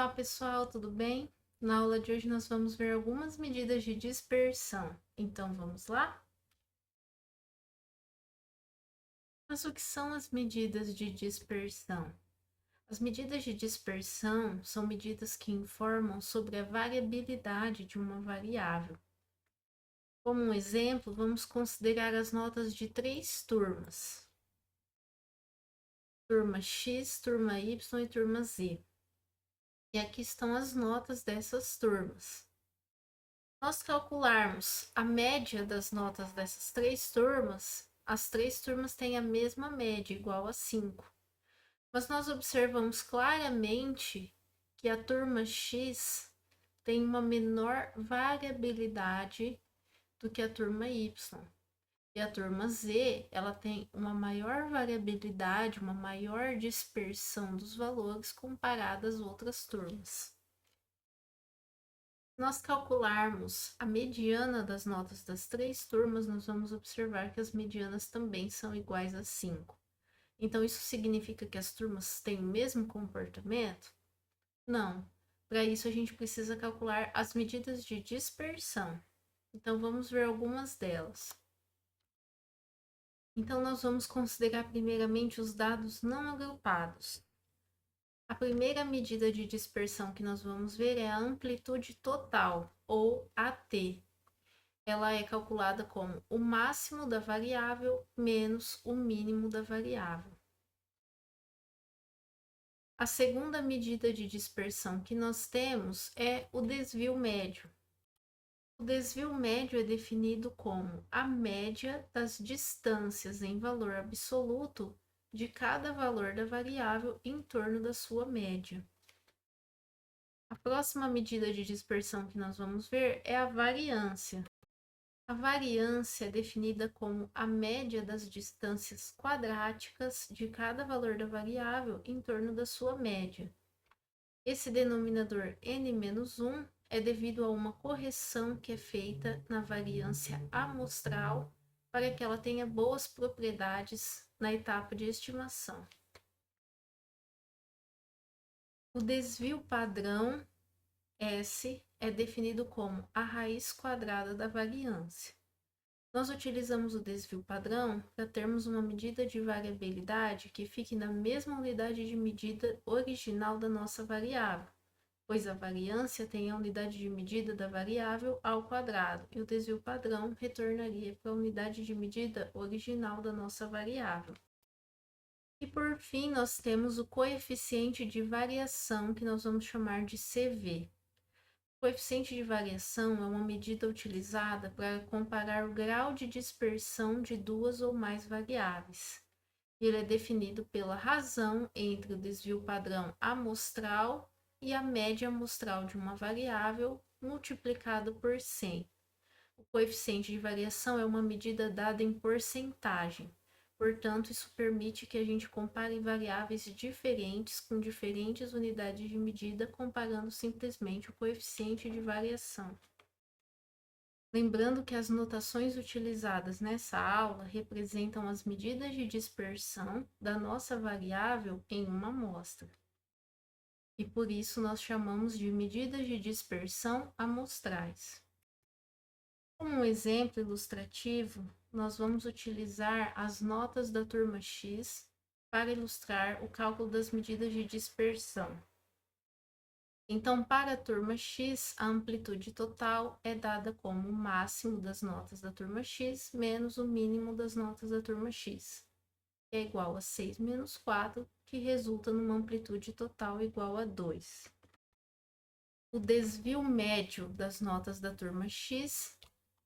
Olá pessoal, tudo bem? Na aula de hoje nós vamos ver algumas medidas de dispersão. Então vamos lá? Mas o que são as medidas de dispersão? As medidas de dispersão são medidas que informam sobre a variabilidade de uma variável. Como um exemplo, vamos considerar as notas de 3 turmas. Turma X, turma Y e turma Z. E aqui estão as notas dessas turmas. Nós calcularmos a média das notas dessas 3 turmas, as 3 turmas têm a mesma média, igual a 5. Mas nós observamos claramente que a turma X tem uma menor variabilidade do que a turma Y. E a turma Z, ela tem uma maior variabilidade, uma maior dispersão dos valores comparada às outras turmas. Se nós calcularmos a mediana das notas das 3 turmas, nós vamos observar que as medianas também são iguais a 5. Então, isso significa que as turmas têm o mesmo comportamento? Não. Para isso, a gente precisa calcular as medidas de dispersão. Então, vamos ver algumas delas. Então, nós vamos considerar primeiramente os dados não agrupados. A primeira medida de dispersão que nós vamos ver é a amplitude total, ou AT. Ela é calculada como o máximo da variável menos o mínimo da variável. A segunda medida de dispersão que nós temos é o desvio médio. O desvio médio é definido como a média das distâncias em valor absoluto de cada valor da variável em torno da sua média. A próxima medida de dispersão que nós vamos ver é a variância. A variância é definida como a média das distâncias quadráticas de cada valor da variável em torno da sua média. Esse denominador n-1 é devido a uma correção que é feita na variância amostral para que ela tenha boas propriedades na etapa de estimação. O desvio padrão S é definido como a raiz quadrada da variância. Nós utilizamos o desvio padrão para termos uma medida de variabilidade que fique na mesma unidade de medida original da nossa variável, pois a variância tem a unidade de medida da variável ao quadrado e o desvio padrão retornaria para a unidade de medida original da nossa variável. E por fim, nós temos o coeficiente de variação, que nós vamos chamar de CV. O coeficiente de variação é uma medida utilizada para comparar o grau de dispersão de duas ou mais variáveis. Ele é definido pela razão entre o desvio padrão amostral e a média amostral de uma variável multiplicado por 100. O coeficiente de variação é uma medida dada em porcentagem. Portanto, isso permite que a gente compare variáveis diferentes com diferentes unidades de medida, comparando simplesmente o coeficiente de variação. Lembrando que as notações utilizadas nessa aula representam as medidas de dispersão da nossa variável em uma amostra. E por isso nós chamamos de medidas de dispersão amostrais. Como um exemplo ilustrativo, nós vamos utilizar as notas da turma X para ilustrar o cálculo das medidas de dispersão. Então, para a turma X, a amplitude total é dada como o máximo das notas da turma X menos o mínimo das notas da turma X, que é igual a 6 menos 4, que resulta numa amplitude total igual a 2. O desvio médio das notas da turma X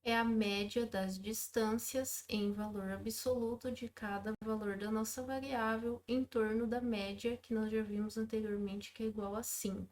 é a média das distâncias em valor absoluto de cada valor da nossa variável em torno da média que nós já vimos anteriormente, que é igual a 5.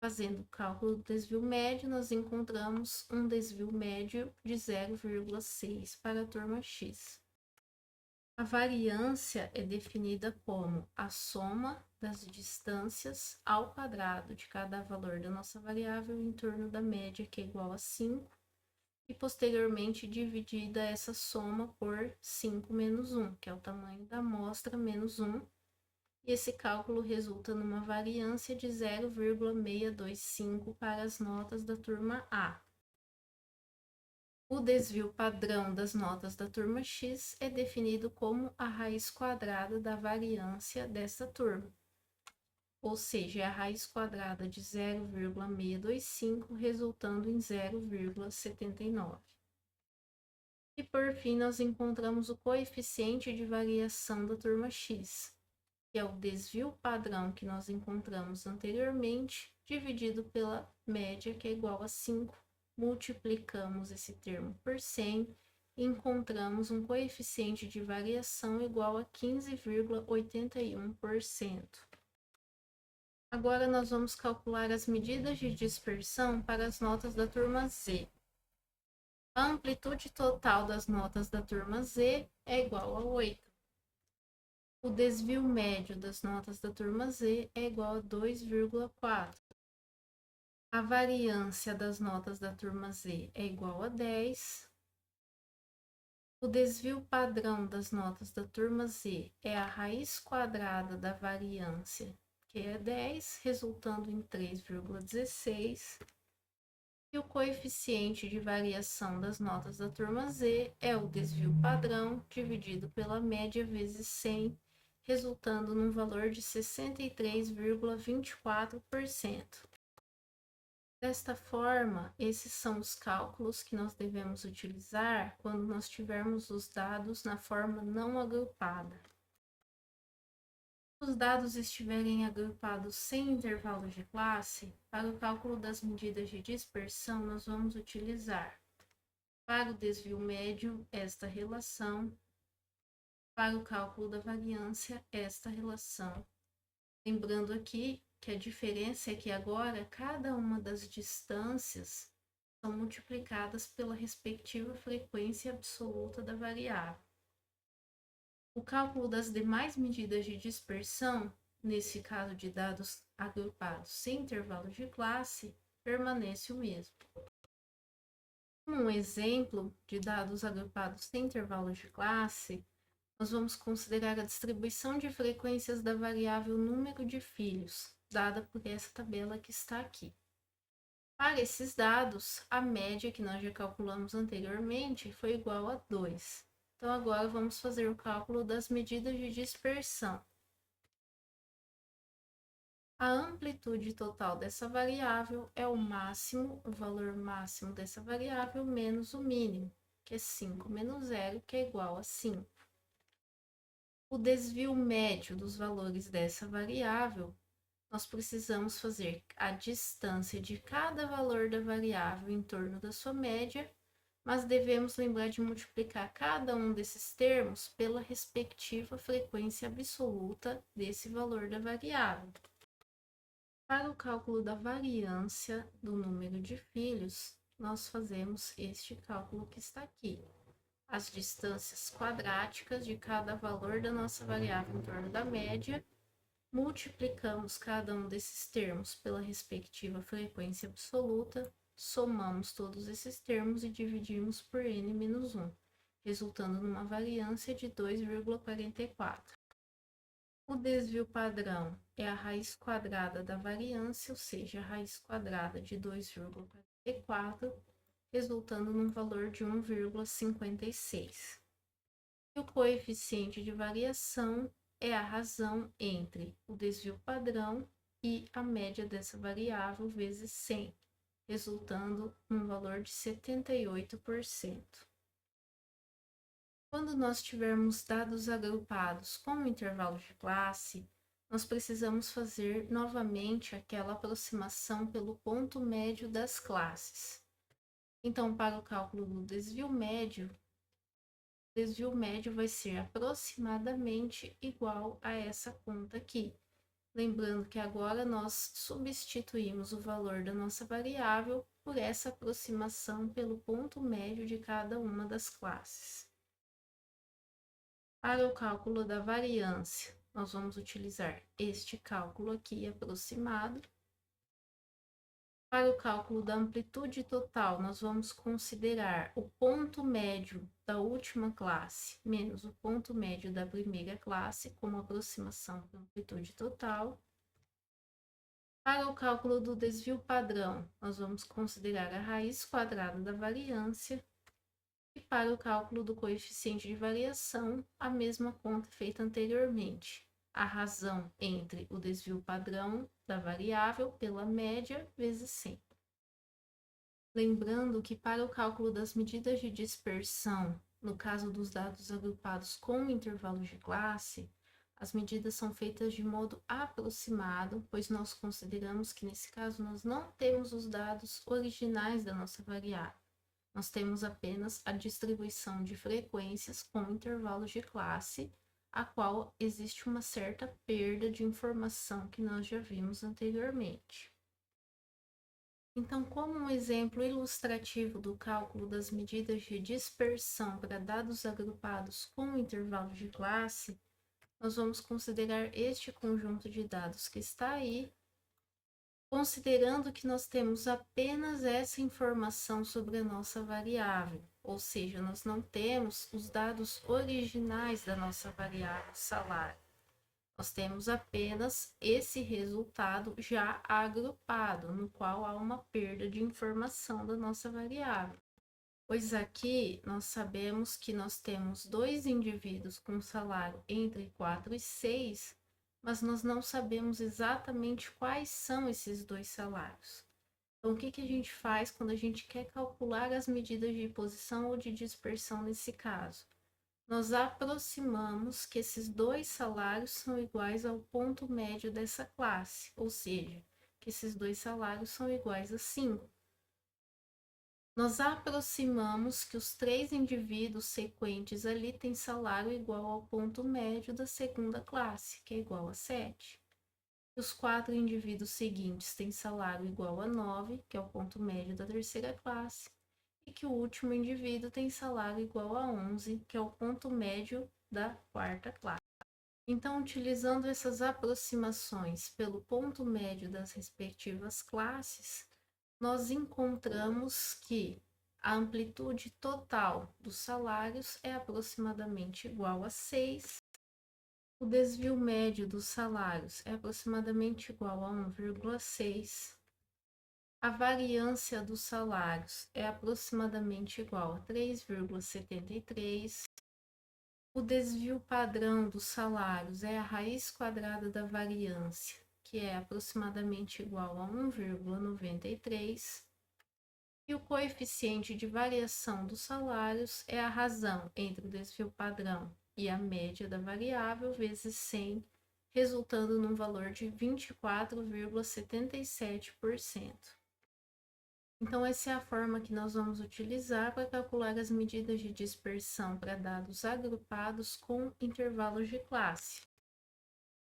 Fazendo o cálculo do desvio médio, nós encontramos um desvio médio de 0,6 para a turma X. A variância é definida como a soma das distâncias ao quadrado de cada valor da nossa variável em torno da média, que é igual a 5, e posteriormente dividida essa soma por 5 menos 1, que é o tamanho da amostra, menos 1, e esse cálculo resulta numa variância de 0,625 para as notas da turma A. O desvio padrão das notas da turma X é definido como a raiz quadrada da variância dessa turma, ou seja, é a raiz quadrada de 0,625, resultando em 0,79. E por fim, nós encontramos o coeficiente de variação da turma X, que é o desvio padrão que nós encontramos anteriormente, dividido pela média, que é igual a 5. Multiplicamos esse termo por 100 e encontramos um coeficiente de variação igual a 15,81%. Agora nós vamos calcular as medidas de dispersão para as notas da turma Z. A amplitude total das notas da turma Z é igual a 8. O desvio médio das notas da turma Z é igual a 2,4. A variância das notas da turma Z é igual a 10. O desvio padrão das notas da turma Z é a raiz quadrada da variância, que é 10, resultando em 3,16. E o coeficiente de variação das notas da turma Z é o desvio padrão dividido pela média vezes 100, resultando num valor de 63,24%. Desta forma, esses são os cálculos que nós devemos utilizar quando nós tivermos os dados na forma não agrupada. Se os dados estiverem agrupados sem intervalos de classe, para o cálculo das medidas de dispersão, nós vamos utilizar, para o desvio médio, esta relação, para o cálculo da variância, esta relação. Lembrando aqui que a diferença é que agora cada uma das distâncias são multiplicadas pela respectiva frequência absoluta da variável. O cálculo das demais medidas de dispersão, nesse caso de dados agrupados sem intervalo de classe, permanece o mesmo. Como um exemplo de dados agrupados sem intervalo de classe, nós vamos considerar a distribuição de frequências da variável número de filhos, dada por essa tabela que está aqui. Para esses dados, a média que nós já calculamos anteriormente foi igual a 2. Então, agora vamos fazer o cálculo das medidas de dispersão. A amplitude total dessa variável é o máximo, o valor máximo dessa variável, menos o mínimo, que é 5 menos 0, que é igual a 5. O desvio médio dos valores dessa variável, nós precisamos fazer a distância de cada valor da variável em torno da sua média, mas devemos lembrar de multiplicar cada um desses termos pela respectiva frequência absoluta desse valor da variável. Para o cálculo da variância do número de filhos, nós fazemos este cálculo que está aqui. As distâncias quadráticas de cada valor da nossa variável em torno da média, multiplicamos cada um desses termos pela respectiva frequência absoluta, somamos todos esses termos e dividimos por n-1, resultando numa variância de 2,44. O desvio padrão é a raiz quadrada da variância, ou seja, a raiz quadrada de 2,44, resultando num valor de 1,56. E o coeficiente de variação é a razão entre o desvio padrão e a média dessa variável vezes 100, resultando num valor de 78%. Quando nós tivermos dados agrupados com intervalos de classe, nós precisamos fazer novamente aquela aproximação pelo ponto médio das classes. Então, para o cálculo do desvio médio vai ser aproximadamente igual a essa conta aqui. Lembrando que agora nós substituímos o valor da nossa variável por essa aproximação pelo ponto médio de cada uma das classes. Para o cálculo da variância, nós vamos utilizar este cálculo aqui aproximado. Para o cálculo da amplitude total, nós vamos considerar o ponto médio da última classe menos o ponto médio da primeira classe como aproximação da amplitude total. Para o cálculo do desvio padrão, nós vamos considerar a raiz quadrada da variância. E para o cálculo do coeficiente de variação, a mesma conta feita anteriormente. A razão entre o desvio padrão da variável pela média vezes 100. Lembrando que para o cálculo das medidas de dispersão, no caso dos dados agrupados com intervalos de classe, as medidas são feitas de modo aproximado, pois nós consideramos que nesse caso nós não temos os dados originais da nossa variável. Nós temos apenas a distribuição de frequências com intervalos de classe, a qual existe uma certa perda de informação que nós já vimos anteriormente. Então, como um exemplo ilustrativo do cálculo das medidas de dispersão para dados agrupados com intervalos de classe, nós vamos considerar este conjunto de dados que está aí, considerando que nós temos apenas essa informação sobre a nossa variável, ou seja, nós não temos os dados originais da nossa variável salário. Nós temos apenas esse resultado já agrupado, no qual há uma perda de informação da nossa variável. Pois aqui nós sabemos que nós temos dois indivíduos com salário entre 4 e 6, mas nós não sabemos exatamente quais são esses dois salários. Então, o que a gente faz quando a gente quer calcular as medidas de posição ou de dispersão nesse caso? Nós aproximamos que esses dois salários são iguais ao ponto médio dessa classe, ou seja, que esses dois salários são iguais a 5. Nós aproximamos que os três indivíduos sequentes ali têm salário igual ao ponto médio da segunda classe, que é igual a 7. Os quatro indivíduos seguintes têm salário igual a 9, que é o ponto médio da terceira classe, e que o último indivíduo tem salário igual a 11, que é o ponto médio da quarta classe. Então, utilizando essas aproximações pelo ponto médio das respectivas classes, nós encontramos que a amplitude total dos salários é aproximadamente igual a 6. O desvio médio dos salários é aproximadamente igual a 1,6. A variância dos salários é aproximadamente igual a 3,73. O desvio padrão dos salários é a raiz quadrada da variância, que é aproximadamente igual a 1,93. E o coeficiente de variação dos salários é a razão entre o desvio padrão e a média da variável vezes 100, resultando num valor de 24,77%. Então, essa é a forma que nós vamos utilizar para calcular as medidas de dispersão para dados agrupados com intervalos de classe.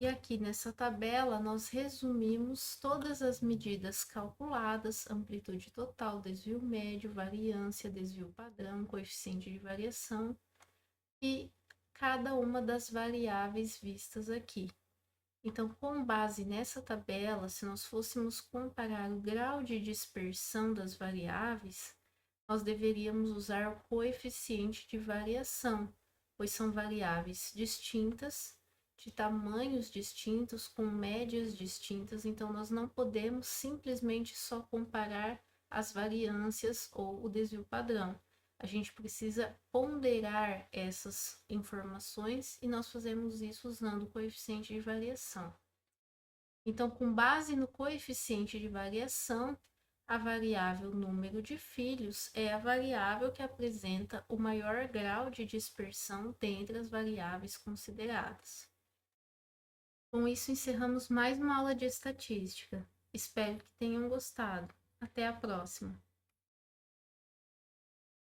E aqui nessa tabela, nós resumimos todas as medidas calculadas, amplitude total, desvio médio, variância, desvio padrão, coeficiente de variação e cada uma das variáveis vistas aqui. Então, com base nessa tabela, se nós fôssemos comparar o grau de dispersão das variáveis, nós deveríamos usar o coeficiente de variação, pois são variáveis distintas, de tamanhos distintos, com médias distintas, então nós não podemos simplesmente só comparar as variâncias ou o desvio padrão. A gente precisa ponderar essas informações e nós fazemos isso usando o coeficiente de variação. Então, com base no coeficiente de variação, a variável número de filhos é a variável que apresenta o maior grau de dispersão dentre as variáveis consideradas. Com isso, encerramos mais uma aula de estatística. Espero que tenham gostado. Até a próxima!